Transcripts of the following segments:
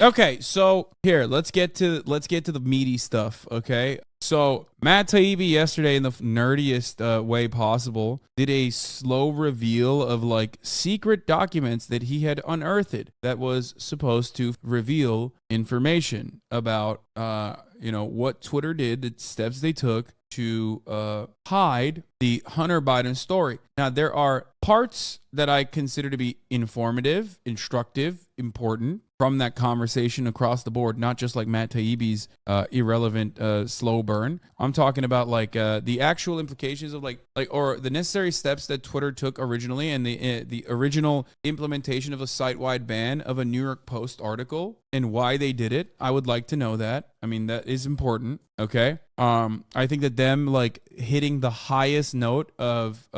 Okay, so here, let's get to the meaty stuff, okay? So Matt Taibbi yesterday, in the nerdiest way possible, did a slow reveal of like secret documents that he had unearthed that was supposed to reveal information about what Twitter did, the steps they took to hide the Hunter Biden story. Now, there are parts that I consider to be informative, instructive, important from that conversation across the board, not just like Matt Taibbi's irrelevant slow burn. I'm talking about like the actual implications of or the necessary steps that Twitter took originally, and the original implementation of a site-wide ban of a New York Post article and why they did it. I would like to know that. I mean, that is important. Okay. I think that them like hitting the highest note of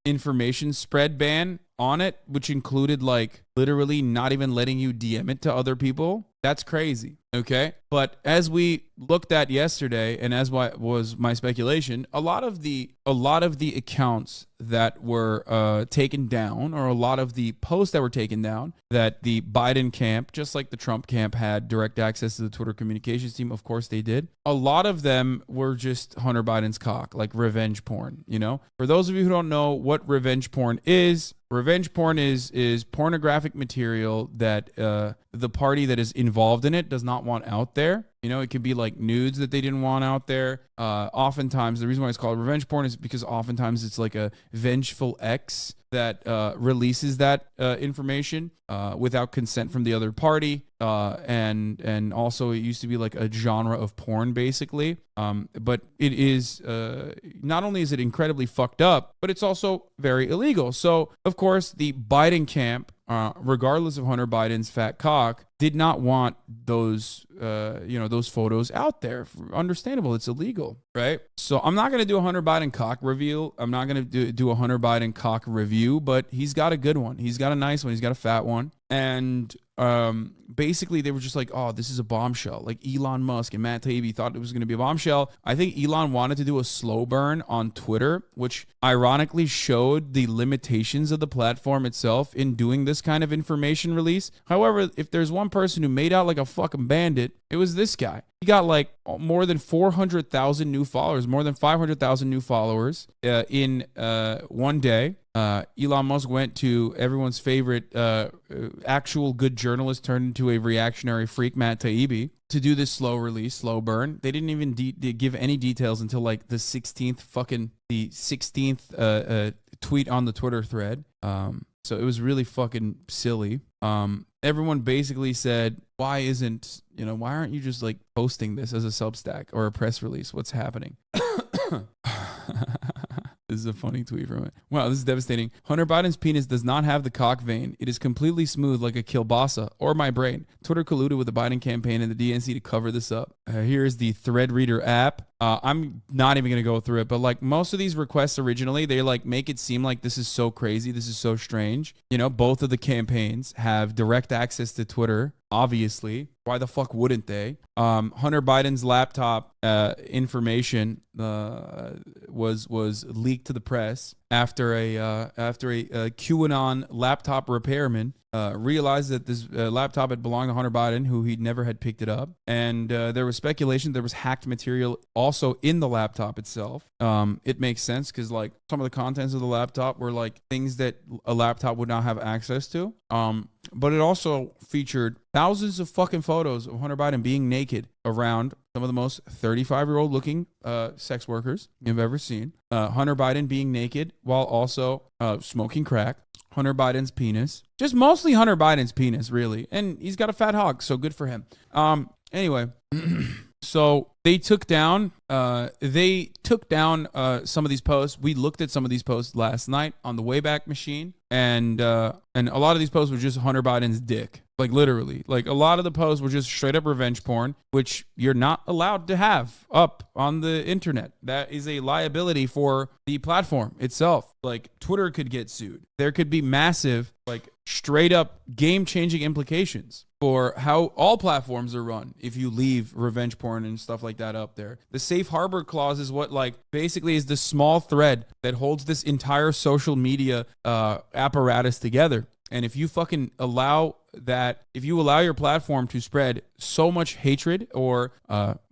information spread ban on it, which included like literally not even letting you DM it to other people. That's crazy. Okay. But as we looked at yesterday, and as was my speculation, a lot of the accounts that were taken down, or a lot of the posts that were taken down, that the Biden camp, just like the Trump camp, had direct access to the Twitter communications team. Of course they did. A lot of them were just Hunter Biden's cock, like revenge porn. For those of you who don't know what revenge porn is pornographic material that the party that is involved in it does not want out there. It could be like nudes that they didn't want out there. Oftentimes, the reason why it's called revenge porn is because oftentimes it's like a vengeful ex that releases that information without consent from the other party. And also it used to be like a genre of porn, basically. But it is, not only is it incredibly fucked up, but it's also very illegal. So, of course, the Biden camp, regardless of Hunter Biden's fat cock, did not want those photos out there. Understandable. It's illegal, right? So I'm not going to do a Hunter Biden cock reveal. I'm not going to do a Hunter Biden cock review, but he's got a good one. He's got a nice one. He's got a fat one. And basically they were just like, oh, this is a bombshell. Like Elon Musk and Matt Taibbi thought it was going to be a bombshell. I think Elon wanted to do a slow burn on Twitter, which ironically showed the limitations of the platform itself in doing this kind of information release. However, if there's one person who made out like a fucking bandit, it was this guy. He got like more than 400,000 new followers, more than 500,000 new followers in one day. Elon Musk went to everyone's favorite actual good journalist turned into a reactionary freak, Matt Taibbi, to do this slow release, slow burn. They didn't even give any details until like the 16th tweet on the Twitter thread. So it was really fucking silly. Everyone basically said, why aren't you just like posting this as a Substack or a press release? What's happening? This is a funny tweet from it. Wow, this is devastating. Hunter Biden's penis does not have the cock vein. It is completely smooth like a kielbasa or my brain. Twitter colluded with the Biden campaign and the DNC to cover this up. Here's the thread reader app. I'm not even going to go through it, but like most of these requests originally, they like make it seem like this is so crazy. This is so strange. Both of the campaigns have direct access to Twitter. Obviously, why the fuck wouldn't they? Hunter Biden's laptop information was leaked to the press after a QAnon laptop repairman realized that this laptop had belonged to Hunter Biden, who he'd never had picked it up. And there was speculation there was hacked material also in the laptop itself. It makes sense because like some of the contents of the laptop were like things that a laptop would not have access to. But it also featured thousands of fucking photos of Hunter Biden being naked around some of the most 35-year-old looking sex workers you've ever seen. Hunter Biden being naked while also smoking crack. Hunter Biden's penis. Just mostly Hunter Biden's penis, really. And he's got a fat hog, so good for him. Anyway, so they took down some of these posts. We looked at some of these posts last night on the Wayback Machine, and a lot of these posts were just Hunter Biden's dick. Like literally, like a lot of the posts were just straight up revenge porn, which you're not allowed to have up on the internet. That is a liability for the platform itself. Like Twitter could get sued. There could be massive, like straight up game-changing implications for how all platforms are run if you leave revenge porn and stuff like that up there. The safe harbor clause is what like basically is the small thread that holds this entire social media apparatus together. And if you fucking allow that, if you allow your platform to spread so much hatred or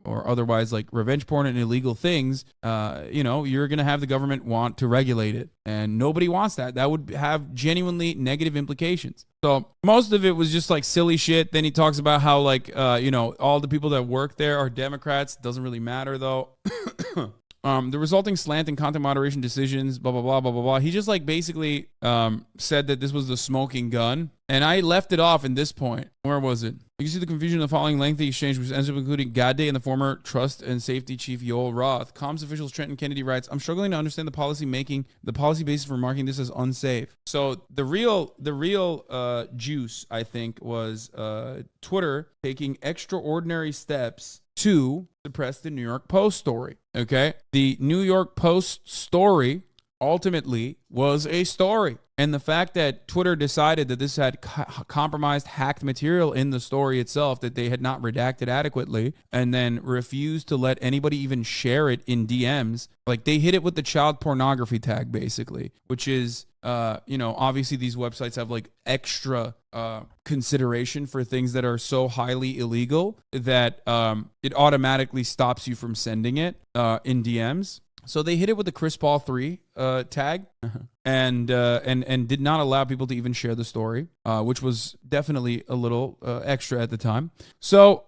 otherwise like revenge porn and illegal things, you're going to have the government want to regulate it. And nobody wants that. That would have genuinely negative implications. So most of it was just like silly shit. Then he talks about how like, all the people that work there are Democrats. Doesn't really matter though. The resulting slant in content moderation decisions, blah, blah, blah, blah, blah, blah. He just like basically said that this was the smoking gun. And I left it off in this point. Where was it? You can see the confusion in the following lengthy exchange, which ends up including Gade and the former Trust and Safety Chief Yoel Roth. Comms officials Trenton Kennedy writes, I'm struggling to understand the policy basis for marking this as unsafe. So the real juice, I think, was Twitter taking extraordinary steps to suppress the New York Post story. Okay? The New York Post story ultimately was a story. And the fact that Twitter decided that this had compromised, hacked material in the story itself that they had not redacted adequately, and then refused to let anybody even share it in DMs, like they hit it with the child pornography tag, basically, which is, obviously these websites have like extra consideration for things that are so highly illegal that it automatically stops you from sending it in DMs. So they hit it with the Chris Paul 3 tag and did not allow people to even share the story, which was definitely a little extra at the time. So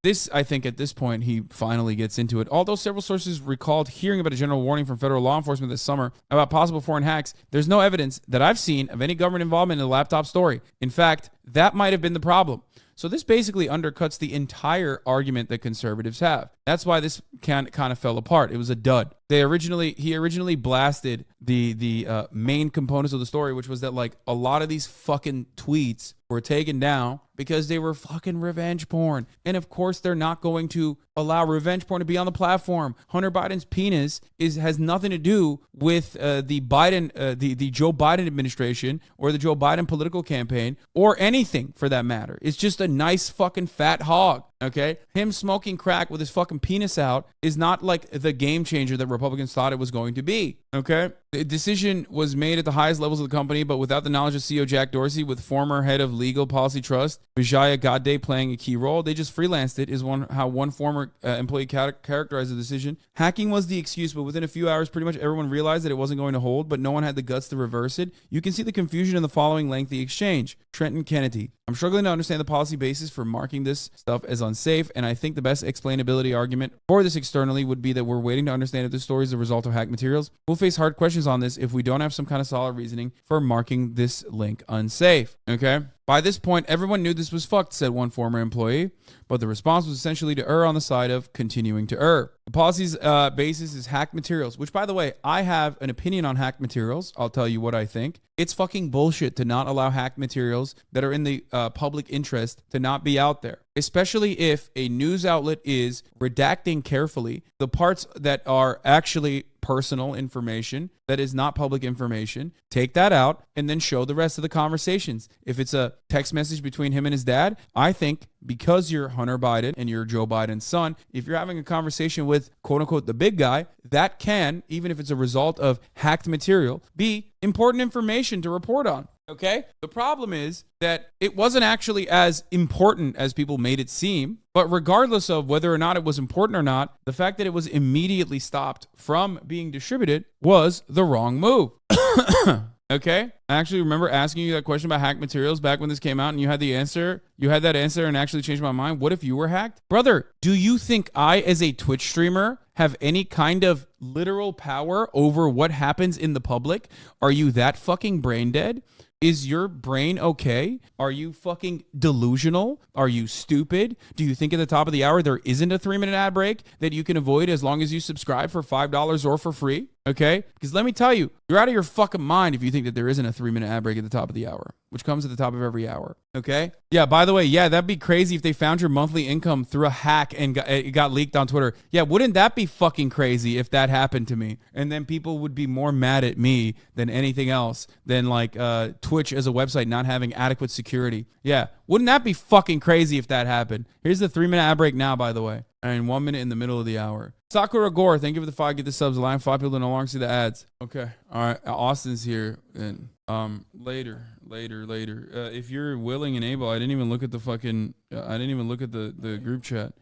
this, I think at this point, he finally gets into it. Although several sources recalled hearing about a general warning from federal law enforcement this summer about possible foreign hacks, there's no evidence that I've seen of any government involvement in the laptop story. In fact, that might have been the problem. So this basically undercuts the entire argument that conservatives have. That's why this kind of fell apart. It was a dud. He originally blasted the main components of the story, which was that like a lot of these fucking tweets were taken down because they were fucking revenge porn. And of course, they're not going to allow revenge porn to be on the platform. Hunter Biden's penis has nothing to do with the Joe Biden administration or the Joe Biden political campaign or anything for that matter. It's just a nice fucking fat hog. Okay, him smoking crack with his fucking penis out is not like the game changer that Republicans thought it was going to be. Okay, the decision was made at the highest levels of the company, but without the knowledge of CEO Jack Dorsey, with former head of legal policy trust Vijaya Gadde playing a key role. They just freelanced it, is how one former employee characterized the decision. Hacking was the excuse, but within a few hours, pretty much everyone realized that it wasn't going to hold, but no one had the guts to reverse it. You can see the confusion in the following lengthy exchange. Trenton Kennedy. I'm struggling to understand the policy basis for marking this stuff as unsafe, and I think the best explainability argument for this externally would be that we're waiting to understand if this story is the result of hacked materials. We'll face hard questions on this if we don't have some kind of solid reasoning for marking this link unsafe. Okay? By this point, everyone knew this was fucked, said one former employee, but the response was essentially to err on the side of continuing to err. The policy's basis is hacked materials, which, by the way, I have an opinion on hacked materials. I'll tell you what I think. It's fucking bullshit to not allow hacked materials that are in the public interest to not be out there, especially if a news outlet is redacting carefully the parts that are actually personal information that is not public information. Take that out and then show the rest of the conversations. If it's a text message between him and his dad, I think because you're Hunter Biden and you're Joe Biden's son, if you're having a conversation with quote unquote the big guy, that can, even if it's a result of hacked material, be important information to report on. Okay? The problem is that it wasn't actually as important as people made it seem. But regardless of whether or not it was important or not, the fact that it was immediately stopped from being distributed was the wrong move. Okay? I actually remember asking you that question about hacked materials back when this came out and you had the answer. You had that answer and actually changed my mind. What if you were hacked? Brother, do you think I, as a Twitch streamer, have any kind of literal power over what happens in the public? Are you that fucking brain dead? Is your brain okay? Are you fucking delusional? Are you stupid? Do you think at the top of the hour there isn't a 3-minute ad break that you can avoid as long as you subscribe for $5 or for free? Okay? Because let me tell you, you're out of your fucking mind if you think that there isn't a 3-minute ad break at the top of the hour, which comes at the top of every hour. Okay? Yeah, by the way, yeah, that'd be crazy if they found your monthly income through a hack and it got leaked on Twitter. Yeah, wouldn't that be fucking crazy if that happened to me? And then people would be more mad at me than anything else, than like Twitch as a website not having adequate security. Yeah, wouldn't that be fucking crazy if that happened? Here's the 3-minute ad break now, by the way. And 1 minute in the middle of the hour. Sakura Gore, thank you for the 5. Get the subs. Allowing 5 people to no longer see the ads. Okay. All right. Austin's here. And Later. If you're willing and able, I didn't even look at the fucking. I didn't even look at the group chat.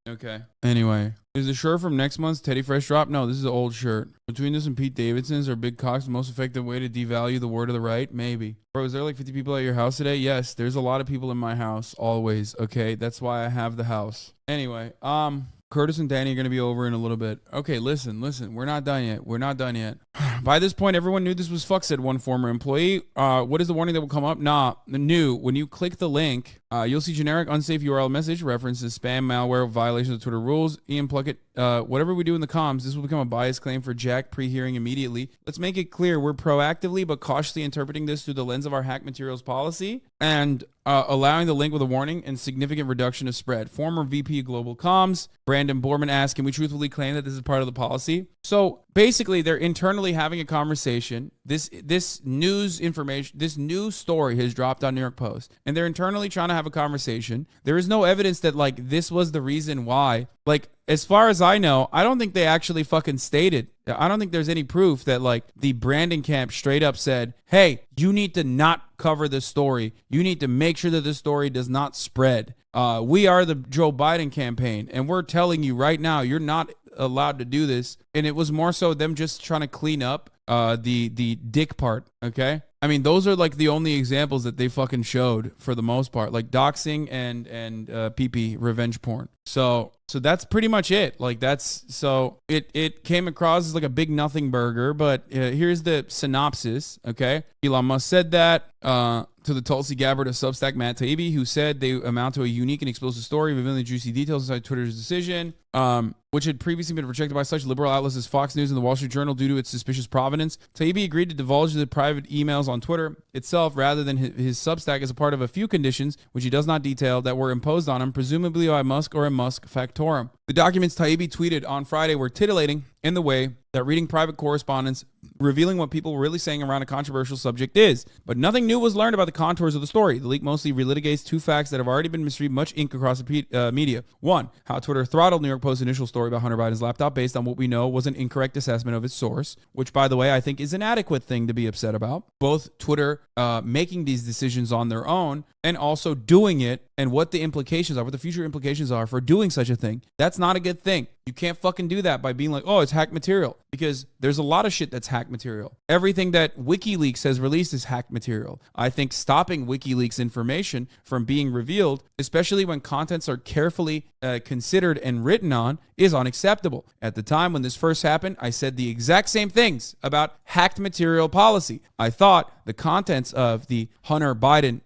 Okay. Anyway, is the shirt from next month's Teddy Fresh drop? No, this is an old shirt. Between this and Pete Davidson's, are big cocks the most effective way to devalue the word of the right? Maybe. Bro, is there like 50 people at your house today? Yes, there's a lot of people in my house always. Okay, that's why I have the house. Anyway, Curtis and Danny are going to be over in a little bit. Okay, listen. We're not done yet. By this point, everyone knew this was fuck, said one former employee. What is the warning that will come up? New. When you click the link, you'll see generic unsafe URL message, references spam, malware, violations of Twitter rules. Ian Pluckett, whatever we do in the comms, this will become a bias claim for Jack pre-hearing immediately. Let's make it clear. We're proactively but cautiously interpreting this through the lens of our hack materials policy and allowing the link with a warning and significant reduction of spread. Former VP Global Comms, Brandon Borman asked, can we truthfully claim that this is part of the policy? So basically, they're internally having a conversation. This news information, this news story has dropped on New York Post, and they're internally trying to have a conversation. There is no evidence that like this was the reason why. Like, as far as I know, I don't think they actually fucking stated. I don't think there's any proof that like the branding camp straight up said, hey, you need to not cover this story. You need to make sure that this story does not spread. We are the Joe Biden campaign, and we're telling you right now, you're not allowed to do this. And it was more so them just trying to clean up the dick part. Okay. I mean, those are like the only examples that they fucking showed for the most part, like doxing and PP revenge porn. So that's pretty much it. Like it came across as like a big nothing burger, but here's the synopsis. Okay. Elon Musk said that to the Tulsi Gabbard of Substack, Matt Taibbi, who said they amount to a unique and explosive story revealing the juicy details inside Twitter's decision, which had previously been rejected by such liberal outlets as Fox News and the Wall Street Journal due to its suspicious provenance. Taibbi agreed to divulge the private emails on Twitter itself rather than his Substack as a part of a few conditions, which he does not detail, that were imposed on him, presumably by Musk or a Musk factotum. The documents Taibbi tweeted on Friday were titillating in the way that reading private correspondence revealing what people were really saying around a controversial subject is. But nothing new was learned about the contours of the story. The leak mostly relitigates two facts that have already been misread much ink across the media. One, how Twitter throttled New York Post's initial story about Hunter Biden's laptop based on what we know was an incorrect assessment of its source, which, by the way, I think is an adequate thing to be upset about. Both Twitter making these decisions on their own and also doing it, and what the implications are, what the future implications are for doing such a thing. That's not a good thing. You can't fucking do that by being like, oh, it's hack material, because there's a lot of shit that's hack material. Everything that WikiLeaks has released is hack material. I think stopping WikiLeaks information from being revealed, especially when contents are carefully considered and written on, is unacceptable. At the time when this first happened, I said the exact same things about hacked material policy. I thought the contents of the Hunter Biden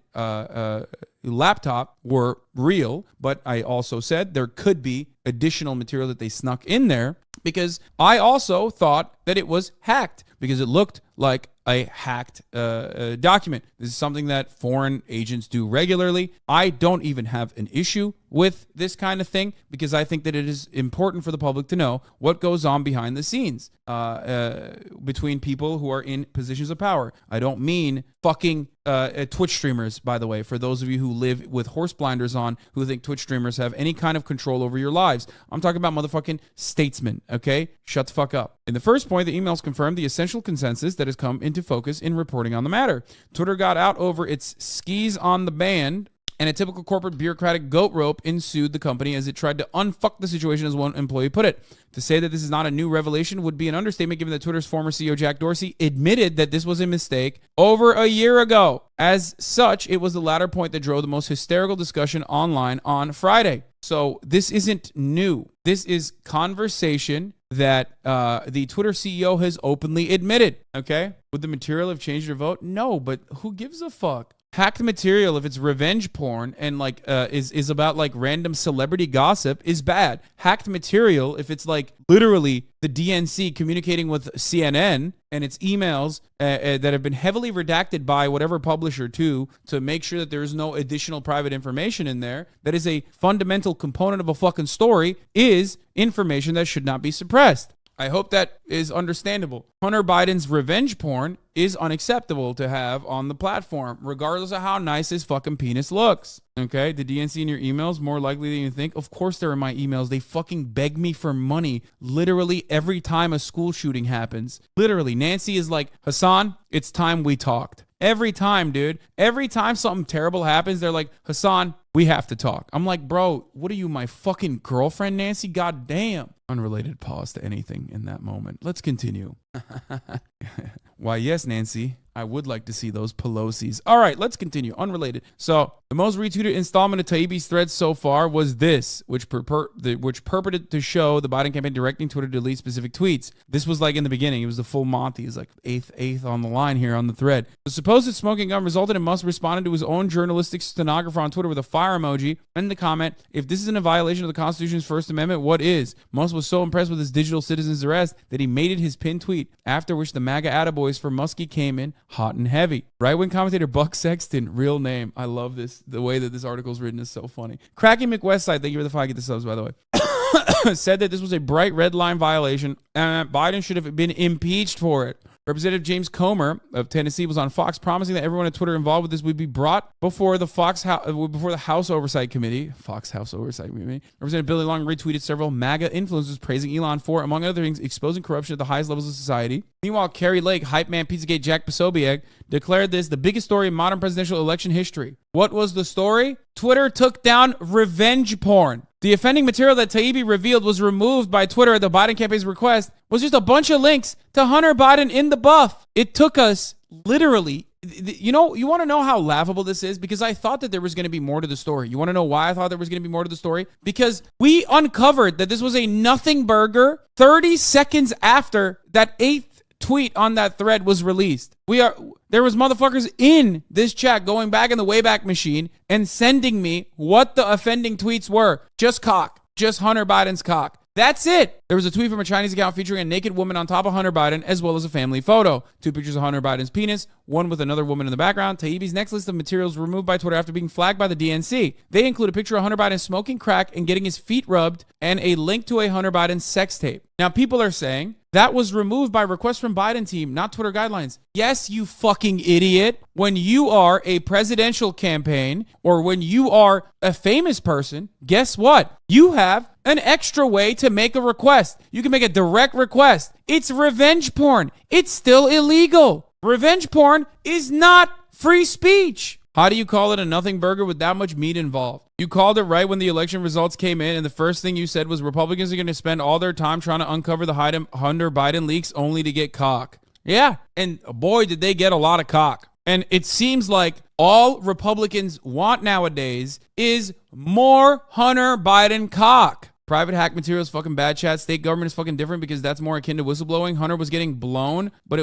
laptop were real, but I also said there could be additional material that they snuck in there, because I also thought that it was hacked because it looked like a hacked document. This is something that foreign agents do regularly. I don't even have an issue with this kind of thing because I think that it is important for the public to know what goes on behind the scenes between people who are in positions of power. I don't mean fucking Twitch streamers, by the way, for those of you who live with horse blinders on, who think Twitch streamers have any kind of control over your lives. I'm talking about motherfucking statesmen, okay? Shut the fuck up. In the first point, the emails confirmed the essential consensus that has come into focus in reporting on the matter. Twitter got out over its skis on the band, and a typical corporate bureaucratic goat rope ensued the company as it tried to unfuck the situation, as one employee put it. To say that this is not a new revelation would be an understatement, given that Twitter's former CEO Jack Dorsey admitted that this was a mistake over a year ago. As such, it was the latter point that drove the most hysterical discussion online on Friday. So this isn't new. This is conversation that the Twitter CEO has openly admitted, okay? Would the material have changed your vote? No, but who gives a fuck? Hacked material, if it's revenge porn and like is about like random celebrity gossip, is bad. Hacked material, if it's like literally the DNC communicating with CNN and it's emails that have been heavily redacted by whatever publisher to make sure that there is no additional private information in there, that is a fundamental component of a fucking story, is information that should not be suppressed. I hope that is understandable. Hunter Biden's revenge porn is unacceptable to have on the platform, regardless of how nice his fucking penis looks. Okay, the DNC in your emails more likely than you think. Of course they're in my emails. They fucking beg me for money literally every time a school shooting happens. Literally, Nancy is like, Hasan, it's time we talked. Every time, dude. Every time something terrible happens, they're like, Hasan, we have to talk. I'm like, bro, what are you, my fucking girlfriend, Nancy? God damn. Unrelated pause to anything in that moment. Let's continue. Why, yes, Nancy, I would like to see those Pelosi's. All right, let's continue. Unrelated. So the most retweeted installment of Taibbi's threads so far was this, which purported to show the Biden campaign directing Twitter to delete specific tweets. This was like in the beginning. It was the full Monty. It's like eighth on the line here on the thread. The supposed smoking gun resulted in Musk responding to his own journalistic stenographer on Twitter with a fire emoji and the comment, if this isn't a violation of the Constitution's First Amendment, what is? Musk was so impressed with his digital citizen's arrest that he made it his pinned tweet, after which the MAGA attaboys for Muskie came in hot and heavy. Right-wing commentator Buck Sexton, real name. I love this. The way that this article is written is so funny. Cracking McWestside, thank you for the 5 get the subs, by the way, said that this was a bright red line violation and Biden should have been impeached for it. Representative James Comer of Tennessee was on Fox promising that everyone at Twitter involved with this would be brought before the House Oversight Committee. Fox House Oversight Committee. Representative Billy Long retweeted several MAGA influencers praising Elon for, among other things, exposing corruption at the highest levels of society. Meanwhile, Carrie Lake, hype man Pizzagate Jack Posobiec, declared this the biggest story in modern presidential election history. What was the story? Twitter took down revenge porn. The offending material that Taibbi revealed was removed by Twitter at the Biden campaign's request was just a bunch of links to Hunter Biden in the buff. It took us literally, you want to know how laughable this is? Because I thought that there was going to be more to the story. You want to know why I thought there was going to be more to the story? Because we uncovered that this was a nothing burger 30 seconds after that 8th tweet on that thread was released. There was motherfuckers in this chat going back in the Wayback Machine and sending me what the offending tweets were. Just cock. Just Hunter Biden's cock. That's it. There was a tweet from a Chinese account featuring a naked woman on top of Hunter Biden, as well as a family photo. 2 pictures of Hunter Biden's penis, one with another woman in the background. Taibbi's next list of materials removed by Twitter after being flagged by the DNC. They include a picture of Hunter Biden smoking crack and getting his feet rubbed, and a link to a Hunter Biden sex tape. Now, people are saying that was removed by request from Biden team, not Twitter guidelines. Yes, you fucking idiot. When you are a presidential campaign or when you are a famous person, guess what? You have an extra way to make a request. You can make a direct request. It's revenge porn. It's still illegal. Revenge porn is not free speech. How do you call it a nothing burger with that much meat involved? You called it right when the election results came in, and the first thing you said was Republicans are going to spend all their time trying to uncover the Hunter Biden leaks only to get cock. Yeah, and boy, did they get a lot of cock. And it seems like all Republicans want nowadays is more Hunter Biden cock. Private hack material is fucking bad chat. State government is fucking different because that's more akin to whistleblowing. Hunter was getting blown, but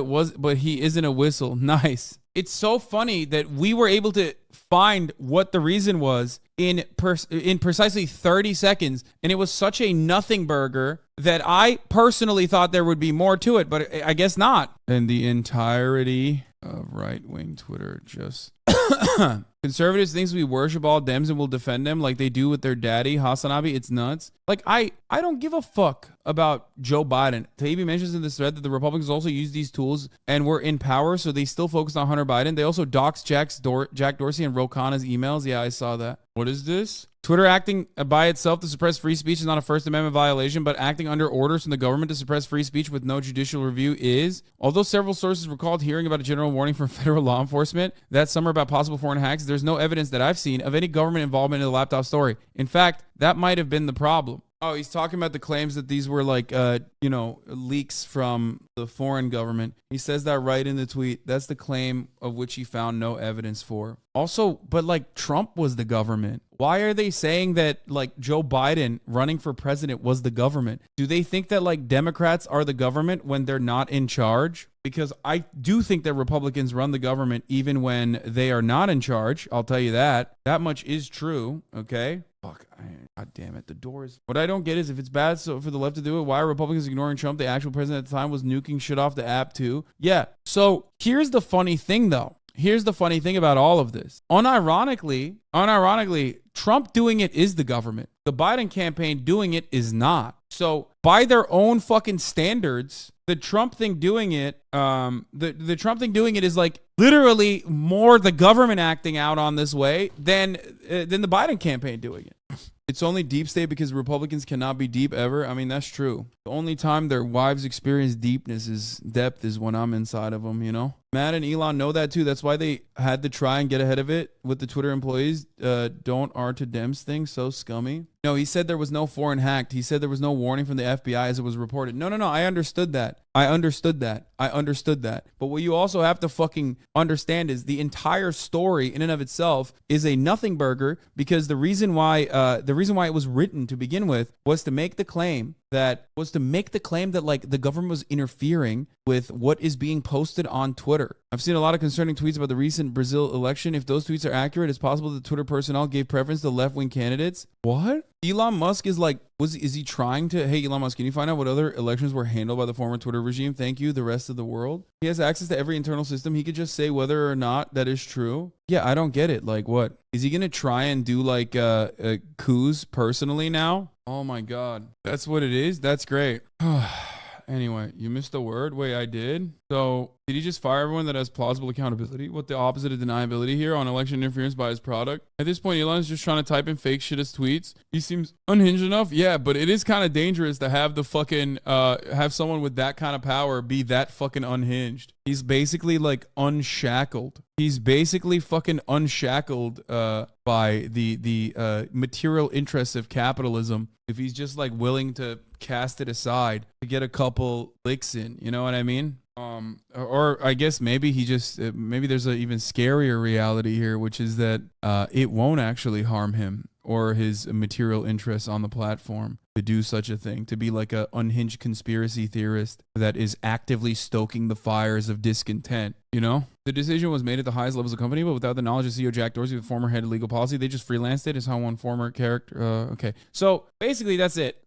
he isn't a whistle. Nice. It's so funny that we were able to find what the reason was in precisely 30 seconds. And it was such a nothing burger that I personally thought there would be more to it, but I guess not. And the entirety of right-wing Twitter just... Conservatives thinks we worship all Dems and will defend them like they do with their daddy, Hasanabi. It's nuts. Like, I don't give a fuck about Joe Biden. Taibbi mentions in this thread that the Republicans also use these tools and were in power, so they still focused on Hunter Biden. They also doxed Jack Dorsey and Ro Khanna's emails. Yeah, I saw that. What is this? Twitter acting by itself to suppress free speech is not a First Amendment violation, but acting under orders from the government to suppress free speech with no judicial review is. Although several sources recalled hearing about a general warning from federal law enforcement that summer about possible foreign hacks, there's no evidence that I've seen of any government involvement in the laptop story. In fact, that might have been the problem. Oh, he's talking about the claims that these were like, leaks from the foreign government. He says that right in the tweet. That's the claim of which he found no evidence for. Also, but like Trump was the government. Why are they saying that like Joe Biden running for president was the government? Do they think that like Democrats are the government when they're not in charge? Because I do think that Republicans run the government even when they are not in charge. I'll tell you that. That much is true. Okay. Fuck. God damn it. The doors. What I don't get is if it's bad so for the left to do it, why are Republicans ignoring Trump? The actual president at the time was nuking shit off the app too. Yeah. So here's the funny thing though. Here's the funny thing about all of this. Unironically, Trump doing it is the government. The Biden campaign doing it is not. So by their own fucking standards, the Trump thing doing it, the Trump thing doing it is like literally more the government acting out on this way than the Biden campaign doing it. It's only deep state because Republicans cannot be deep ever. I mean, that's true. The only time their wives experience depth is when I'm inside of them, you know? Matt and Elon know that too. That's why they had to try and get ahead of it with the Twitter employees. Don't R to Dems thing. So scummy. No, he said there was no foreign hacked. He said there was no warning from the FBI as it was reported. No. I understood that. I understood that. But what you also have to fucking understand is the entire story in and of itself is a nothing burger, because the reason why it was written to begin with was to make the claim that like the government was interfering with what is being posted on Twitter. I've seen a lot of concerning tweets about the recent Brazil election. If those tweets are accurate, it's possible that Twitter personnel gave preference to left-wing candidates. What? Elon Musk is like, is he trying to, hey, Elon Musk, can you find out what other elections were handled by the former Twitter regime? Thank you, the rest of the world. He has access to every internal system. He could just say whether or not that is true. Yeah, I don't get it. Like, what? Is he going to try and do like coups personally now? Oh my God. That's what it is? That's great. Anyway, you missed a word. Wait, I did? So, did he just fire everyone that has plausible accountability? What the opposite of deniability here on election interference by his product? At this point, Elon's just trying to type in fake shit as tweets. He seems unhinged enough. Yeah, but it is kind of dangerous to have the fucking, have someone with that kind of power be that fucking unhinged. He's basically like unshackled. He's basically fucking unshackled by the material interests of capitalism. If he's just like willing to cast it aside to get a couple licks in, you know what I mean? Or I guess maybe he just, maybe there's an even scarier reality here, which is that it won't actually harm him or his material interests on the platform to do such a thing, to be like a unhinged conspiracy theorist that is actively stoking the fires of discontent, you know? The decision was made at the highest levels of the company, but without the knowledge of CEO Jack Dorsey, the former head of legal policy. They just freelanced it, is how one former character, okay. So basically that's it.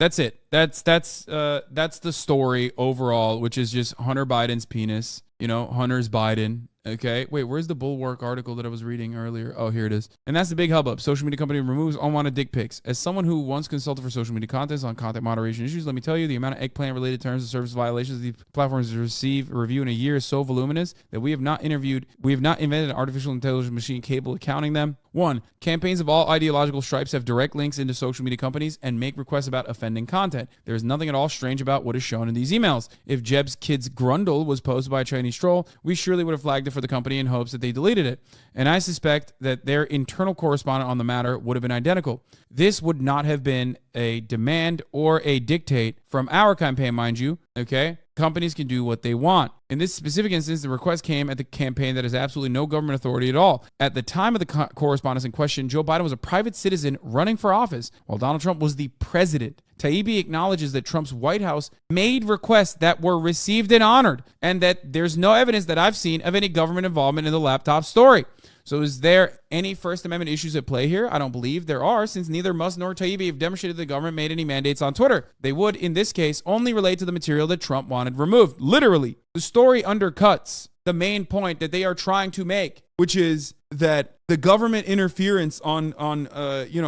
That's it. That's the story overall, which is just Hunter Biden's penis. You know, Hunter's Biden. Okay. Wait, where's the Bulwark article that I was reading earlier? Oh, here it is. And that's the big hubbub. Social media company removes unwanted dick pics. As someone who once consulted for social media contents on content moderation issues, let me tell you, the amount of eggplant-related terms and service violations these platforms review in a year is so voluminous that we have not invented an artificial intelligence machine capable of counting them. 1. Campaigns of all ideological stripes have direct links into social media companies and make requests about offending content. There is nothing at all strange about what is shown in these emails. If Jeb's kid's grundle was posted by a Chinese troll, we surely would have flagged it for the company in hopes that they deleted it. And I suspect that their internal correspondent on the matter would have been identical. This would not have been a demand or a dictate from our campaign, mind you, okay? Companies can do what they want. In this specific instance, the request came at the campaign that has absolutely no government authority at all. At the time of the correspondence in question, Joe Biden was a private citizen running for office, while Donald Trump was the president. Taibbi acknowledges that Trump's White House made requests that were received and honored, and that there's no evidence that I've seen of any government involvement in the laptop story. So is there any First Amendment issues at play here? I don't believe there are, since neither Musk nor Taibbi have demonstrated the government made any mandates on Twitter. They would, in this case, only relate to the material that Trump wanted removed. Literally, the story undercuts the main point that they are trying to make, which is that the government interference on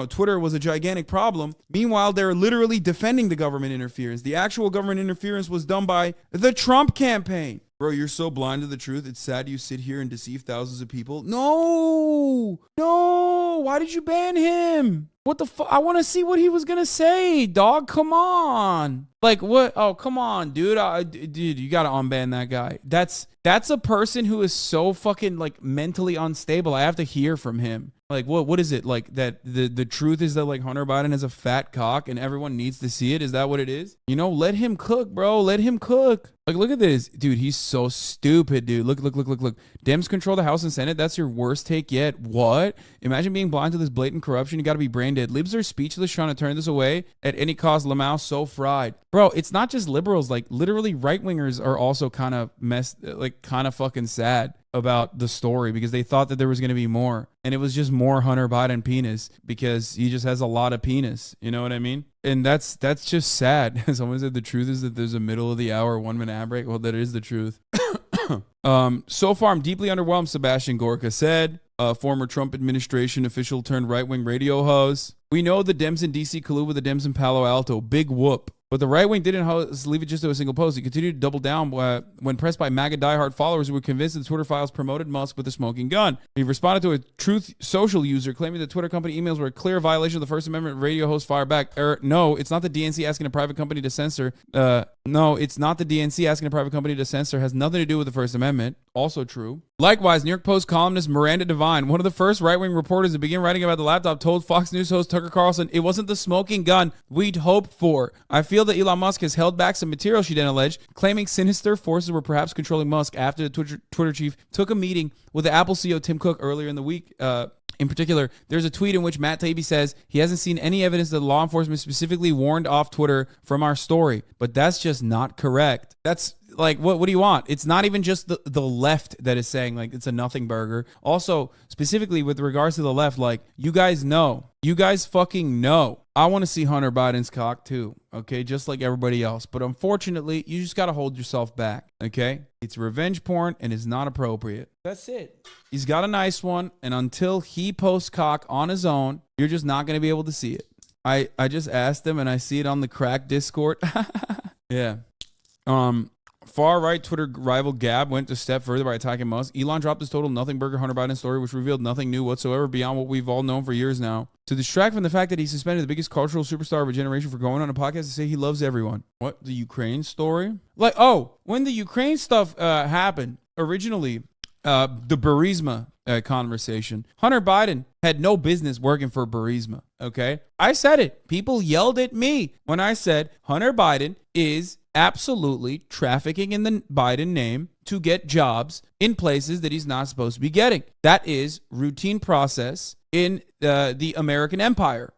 Twitter was a gigantic problem. Meanwhile, they're literally defending the government interference. The actual government interference was done by the Trump campaign. Bro, you're so blind to the truth. It's sad you sit here and deceive thousands of people. No. Why did you ban him? What the fuck? I want to see what he was going to say, dog. Come on. Like, what? Oh, come on, dude. Dude, you got to unban that guy. That's a person who is so fucking, like, mentally unstable. I have to hear from him. Like, what is it? Like, that the truth is that, like, Hunter Biden has a fat cock and everyone needs to see it? Is that what it is? You know, let him cook, bro. Let him cook. Like, look at this. Dude, he's so stupid, dude. Look. Dems control the House and Senate. That's your worst take yet. What? Imagine being blind to this blatant corruption. You got to be brain dead. Libs are speechless trying to turn this away at any cost. Lamau so fried. Bro, it's not just liberals. Like, literally right-wingers are also kind of kind of fucking sad about the story because they thought that there was going to be more. And it was just more Hunter Biden penis because he just has a lot of penis. You know what I mean? And that's just sad. Someone said the truth is that there's a middle of the hour 1 minute ad break. Well, that is the truth. So far, I'm deeply underwhelmed, Sebastian Gorka said. former Trump administration official turned right-wing radio host. We know the Dems in DC collude with the Dems in Palo Alto. Big whoop. But the right wing didn't leave it just to a single post. He continued to double down when pressed by MAGA diehard followers who were convinced that the Twitter files promoted Musk with a smoking gun. He responded to a Truth Social user claiming that Twitter company emails were a clear violation of the First Amendment. Radio host fired back. No, it's not the DNC asking a private company to censor. No, it's not the DNC asking a private company to censor. Has nothing to do with the First Amendment. Also true. Likewise, New York Post columnist Miranda Devine, one of the first right-wing reporters to begin writing about the laptop, told Fox News host Tucker Carlson it wasn't the smoking gun we'd hoped for. I feel that Elon Musk has held back some material, she then alleged, claiming sinister forces were perhaps controlling Musk after the Twitter chief took a meeting with the Apple CEO Tim Cook earlier in the week. In particular, there's a tweet in which Matt Taibbi says he hasn't seen any evidence that law enforcement specifically warned off Twitter from our story, but that's just not correct. That's like, what do you want? It's not even just the left that is saying like it's a nothing burger. Also, specifically with regards to the left, like you guys fucking know. I want to see Hunter Biden's cock too, okay? Just like everybody else. But unfortunately, you just got to hold yourself back, okay? It's revenge porn and it's not appropriate. That's it. He's got a nice one, and until he posts cock on his own, you're just not going to be able to see it. I just asked him, and I see it on the crack Discord. Yeah. Far-right Twitter rival Gab went a step further by attacking Musk. Elon dropped his total nothing burger Hunter Biden story, which revealed nothing new whatsoever beyond what we've all known for years now. To distract from the fact that he suspended the biggest cultural superstar of a generation for going on a podcast to say he loves everyone. What? The Ukraine story? Like, when the Ukraine stuff happened, originally, the Burisma conversation, Hunter Biden had no business working for Burisma, okay? I said it. People yelled at me when I said Hunter Biden is absolutely trafficking in the Biden name to get jobs in places that he's not supposed to be getting. That is routine process in the American empire.